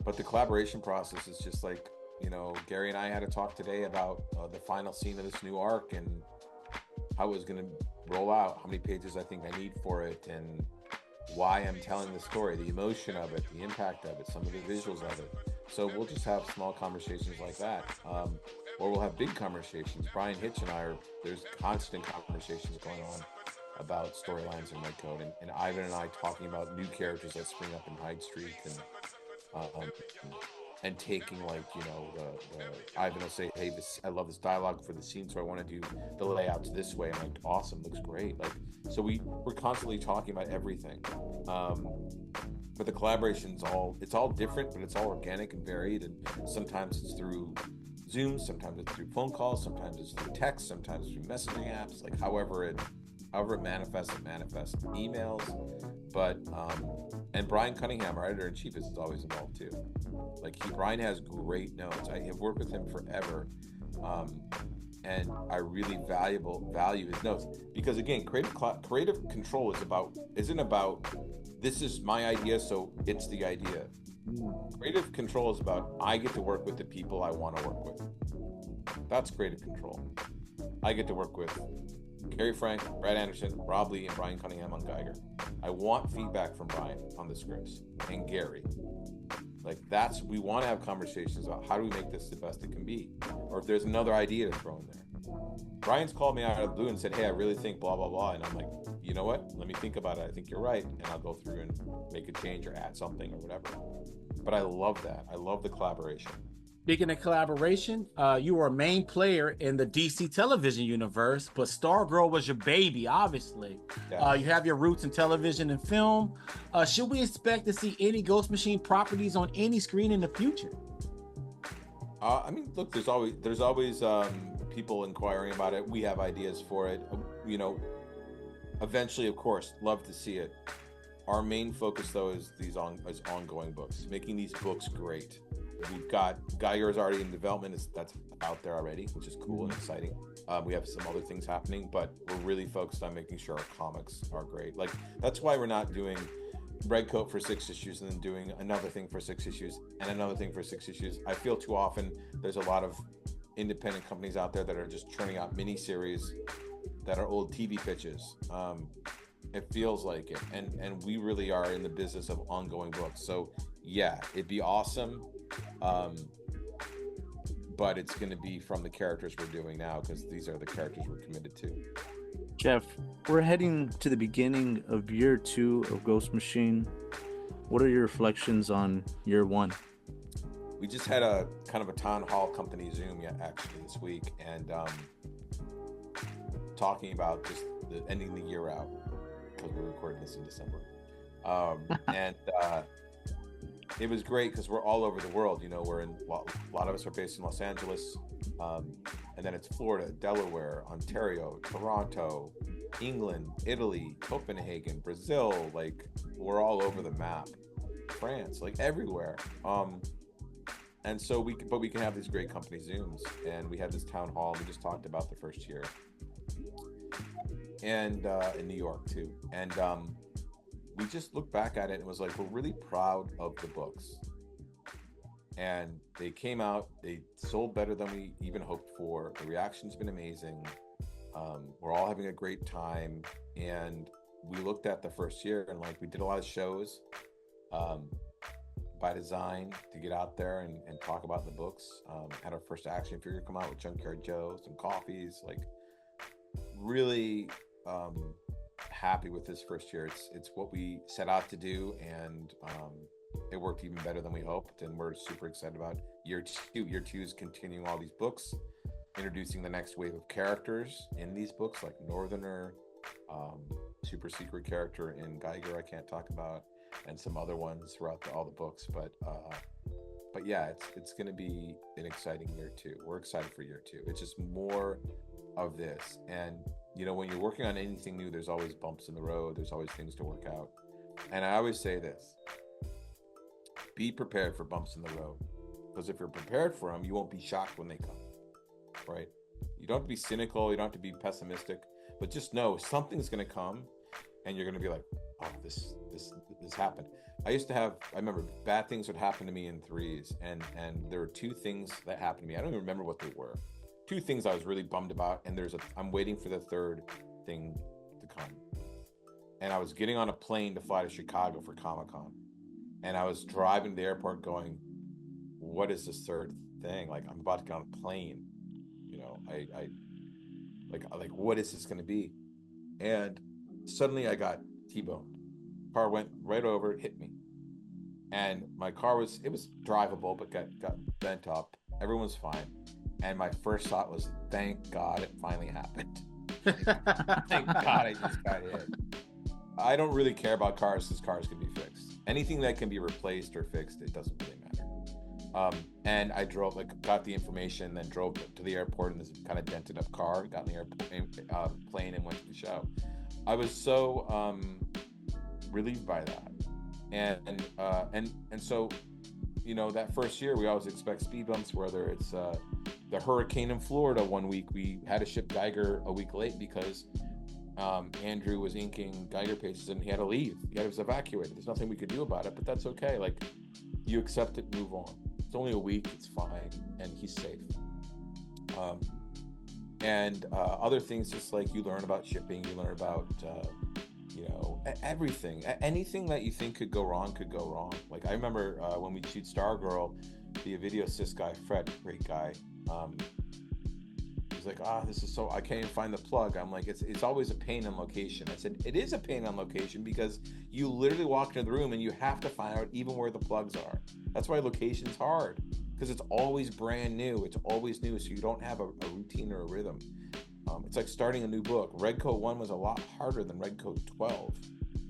But the collaboration process is just like, you know, Gary and I had a talk today about the final scene of this new arc and how it was going to roll out, how many pages I think I need for it, and why I'm telling the story, the emotion of it, the impact of it, some of the visuals of it. So we'll just have small conversations like that. Or we'll have big conversations. Brian Hitch and I there's constant conversations going on about storylines in Redcoat, and Ivan and I talking about new characters that spring up in Hyde Street, and taking, like, you know, the Ivan will say, hey, I love this dialogue for the scene, so I want to do the layouts this way. I'm like, awesome, looks great. Like, so we're constantly talking about everything. But the collaboration's it's all different, but it's all organic and varied. And sometimes it's through Zoom, sometimes it's through phone calls, sometimes it's through text, sometimes through messaging apps, like however it manifests, emails. But and Brian Cunningham, our editor-in-chief, is always involved too. Like, Brian has great notes. I have worked with him forever, and I really value his notes, because again, creative control isn't about this is my idea, so it's the idea. Creative control is about, I get to work with the people I want to work with. That's creative control. I get to work with Gary Frank, Brad Anderson, Rob Lee, and Brian Cunningham on Geiger. I want feedback from Brian on the scripts, and Gary. Like, we want to have conversations about how do we make this the best it can be, or if there's another idea to throw in there. Brian's called me out of the blue and said, hey, I really think blah, blah, blah. And I'm like, you know what? Let me think about it. I think you're right. And I'll go through and make a change or add something or whatever. But I love that. I love the collaboration. Speaking of collaboration, you were a main player in the DC television universe, but Stargirl was your baby, obviously. Yeah. You have your roots in television and film. Should we expect to see any Ghost Machine properties on any screen in the future? I mean, look, there's always people inquiring about it. We have ideas for it. You know, eventually, of course, love to see it. Our main focus, though, is ongoing books, making these books great. We've got Geiger's already in development. That's out there already, which is cool and exciting. We have some other things happening, but we're really focused on making sure our comics are great. Like, that's why we're not doing Redcoat for 6 issues and then doing another thing for 6 issues and another thing for 6 issues. I feel too often there's a lot of independent companies out there that are just churning out miniseries that are old TV pitches. It feels like it, and we really are in the business of ongoing books. So yeah, it'd be awesome, but it's going to be from the characters we're doing now, because these are the characters we're committed to. Jeff, we're heading to the beginning of year 2 of Ghost Machine. What are your reflections on year 1? We just had a kind of a town hall company Zoom actually this week, and talking about just ending the year out, because we're recording this in December. And it was great because we're all over the world. You know, a lot of us are based in Los Angeles, and then it's Florida, Delaware, Ontario, Toronto, England, Italy, Copenhagen, Brazil. Like, we're all over the map. France, like everywhere. And so we can have these great company Zooms, and we had this town hall. We just talked about the first year, and in New York too. And we just looked back at it and was like, we're really proud of the books. And they came out, they sold better than we even hoped for. The reaction's been amazing. We're all having a great time. And we looked at the first year and, like, we did a lot of shows by design to get out there and talk about the books. Had our first action figure come out with Junkyard Joe, some coffees, like, really happy with this first year. It's what we set out to do, and it worked even better than we hoped, and we're super excited about year 2. Year 2 is continuing all these books, introducing the next wave of characters in these books, like Northerner, super secret character in Geiger I can't talk about, and some other ones throughout all the books. But yeah, it's going to be an exciting year 2. We're excited for year 2. It's just more of this. And you know, when you're working on anything new, there's always bumps in the road. There's always things to work out. And I always say this: be prepared for bumps in the road, because if you're prepared for them, you won't be shocked when they come, right? You don't have to be cynical. You don't have to be pessimistic, but just know something's going to come, and you're going to be like, oh, this happened. I remember bad things would happen to me in threes, and there were two things that happened to me. I don't even remember what they were. Two things I was really bummed about, and I'm waiting for the third thing to come. And I was getting on a plane to fly to Chicago for Comic-Con, and I was driving to the airport going, what is this third thing? Like, I'm about to get on a plane, you know, I like, what is this going to be? And suddenly I got T-boned. Car went right over, hit me. And my car was drivable, but got bent up. Everyone's fine. And my first thought was, thank God it finally happened. Thank God I just got hit. I don't really care about cars because cars can be fixed. Anything that can be replaced or fixed, it doesn't really matter. And I drove, got the information, then drove to the airport in this kind of dented up car, got in the plane and went to the show. I was so relieved by that. And so, you know, that first year we always expect speed bumps, whether it's the hurricane in Florida. One week we had to ship Geiger a week late because Andrew was inking Geiger pages and he had to leave. He was evacuated. There's nothing we could do about it, but that's okay. Like, you accept it, move on. It's only a week, it's fine, and he's safe. And other things, just like you learn about shipping, you learn about you know, everything. Anything that you think could go wrong could go wrong. Like, I remember when we shoot Stargirl, the video assist guy, Fred, great guy, he's like, this is so, I can't even find the plug. I'm like, it's always a pain on location. I said, it is a pain on location because you literally walk into the room and you have to find out even where the plugs are. That's why location's hard, because it's always brand new. It's always new, so you don't have a routine or a rhythm. It's like starting a new book. Redcoat 1 was a lot harder than Redcoat 12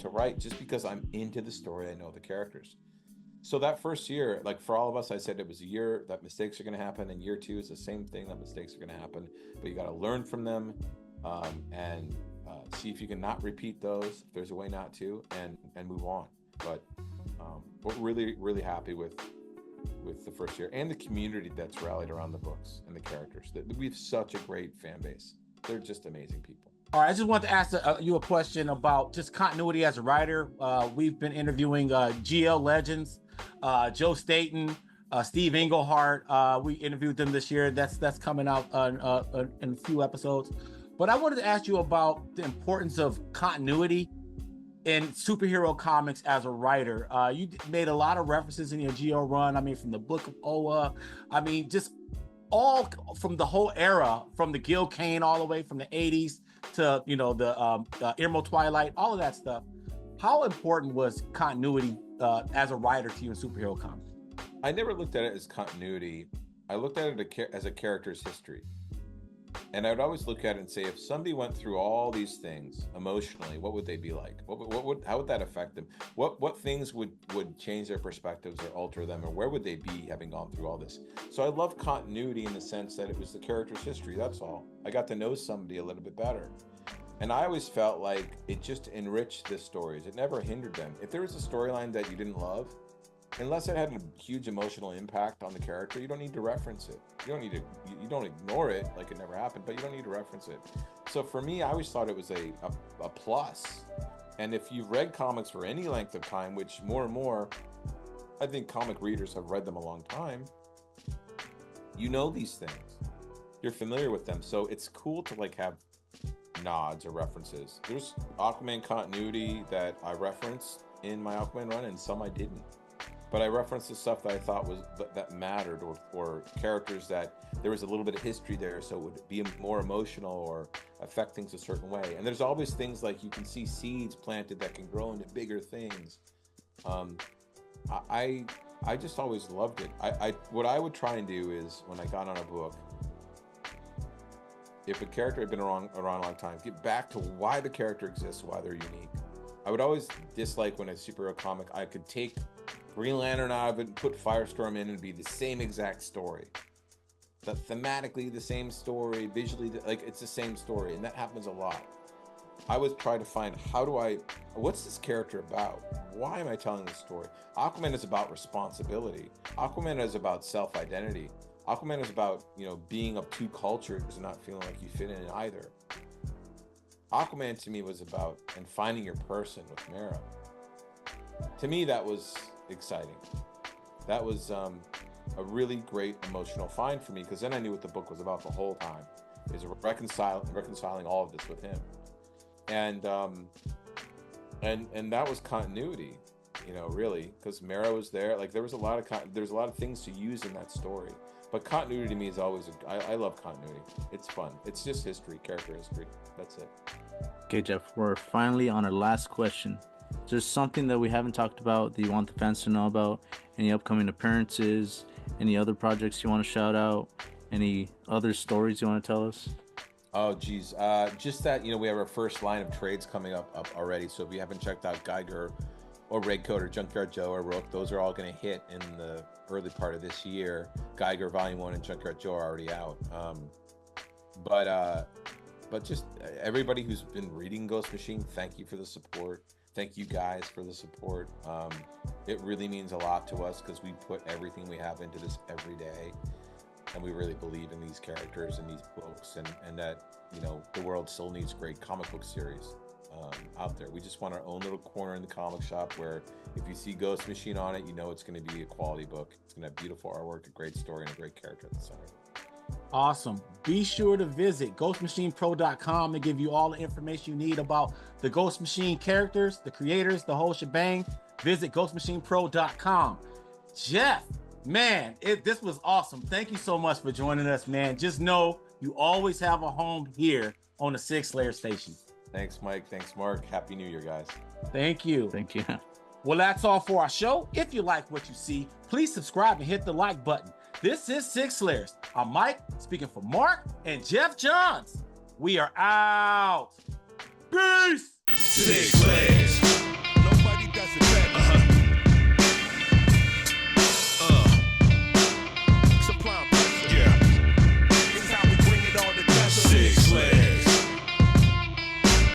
to write, just because I'm into the story, I know the characters. So that first year, like, for all of us, I said it was a year that mistakes are going to happen, and year 2 is the same thing, that mistakes are going to happen, but you got to learn from them, and see if you can not repeat those, if there's a way not to, and move on. But we're really, really happy with the first year, and the community that's rallied around the books and the characters. We have such a great fan base. They're just amazing people. All right, I just want to ask you a question about just continuity as a writer. We've been interviewing GL legends, Joe Staten, Steve Englehart. We interviewed them this year. That's coming out in a few episodes. But I wanted to ask you about the importance of continuity in superhero comics as a writer. You made a lot of references in your GL run. I mean, from the Book of Oa. I mean, just all from the whole era, from the Gil Kane all the way from the 80s to, you know, the Emerald Twilight, all of that stuff. How important was continuity as a writer to you in superhero comics? I never looked at it as continuity. I looked at it as a character's history. And I would always look at it and say, if somebody went through all these things emotionally, what would they be like? How would that affect them? What things would change their perspectives or alter them, or where would they be having gone through all this? So I love continuity in the sense that it was the character's history, that's all. I got to know somebody a little bit better. And I always felt like it just enriched the stories. It never hindered them. If there was a storyline that you didn't love, unless it had a huge emotional impact on the character, you don't need to reference it. You don't ignore it like it never happened, but you don't need to reference it. So for me, I always thought it was a plus. And if you've read comics for any length of time, which more and more, I think comic readers have read them a long time, you know these things. You're familiar with them. So it's cool to like have nods or references. There's Aquaman continuity that I referenced in my Aquaman run, and some I didn't. But I referenced the stuff that I thought was that mattered, or characters that there was a little bit of history there, so it would be more emotional or affect things a certain way. And there's always things like you can see seeds planted that can grow into bigger things. I just always loved it. What I would try and do is, when I got on a book, if a character had been around a long time, get back to why the character exists, why they're unique. I would always dislike when a superhero comic, I could take Green Lantern out of it and put Firestorm in and be the same exact story. But thematically the same story, visually, like it's the same story, and that happens a lot. I would try to find, what's this character about? Why am I telling this story? Aquaman is about responsibility. Aquaman is about self-identity. Aquaman is about, being of two cultures and not feeling like you fit in either. Aquaman to me was about and finding your person with Mera. To me, that was exciting. That was a really great emotional find for me, because then I knew what the book was about the whole time, is reconciling all of this with him, and that was continuity, really, because Mera was there. Like there was a lot of things to use in that story, but continuity to me is always I love continuity. It's fun. It's just history, character history. That's it. Okay, Geoff, we're finally on our last question. Is there something that we haven't talked about that you want the fans to know about? Any upcoming appearances? Any other projects you want to shout out? Any other stories you want to tell us? Oh, geez. Just that, we have our first line of trades coming up already. So if you haven't checked out Geiger or Redcoat or Junkyard Joe or Rook, those are all going to hit in the early part of this year. Geiger Volume 1 and Junkyard Joe are already out. But just everybody who's been reading Ghost Machine, thank you for the support. Thank you guys for the support. It really means a lot to us, because we put everything we have into this every day, and we really believe in these characters and these books, and that the world still needs great comic book series out there. We just want our own little corner in the comic shop where if you see Ghost Machine on it, it's going to be a quality book. It's going to have beautiful artwork, a great story, and a great character at the center. Awesome. Be sure to visit ghostmachinepro.com to give you all the information you need about the Ghost Machine characters, the creators, the whole shebang. Visit ghostmachinepro.com. Geoff, man, this was awesome. Thank you so much for joining us, man. Just know you always have a home here on the Six Layer Station. Thanks, Mike. Thanks, Mark. Happy New Year, guys. Thank you. Thank you. Well, that's all for our show. If you like what you see, please subscribe and hit the like button. This is Six Layers. I'm Mike, speaking for Mark and Geoff Johns. We are out. Peace. Six Layers.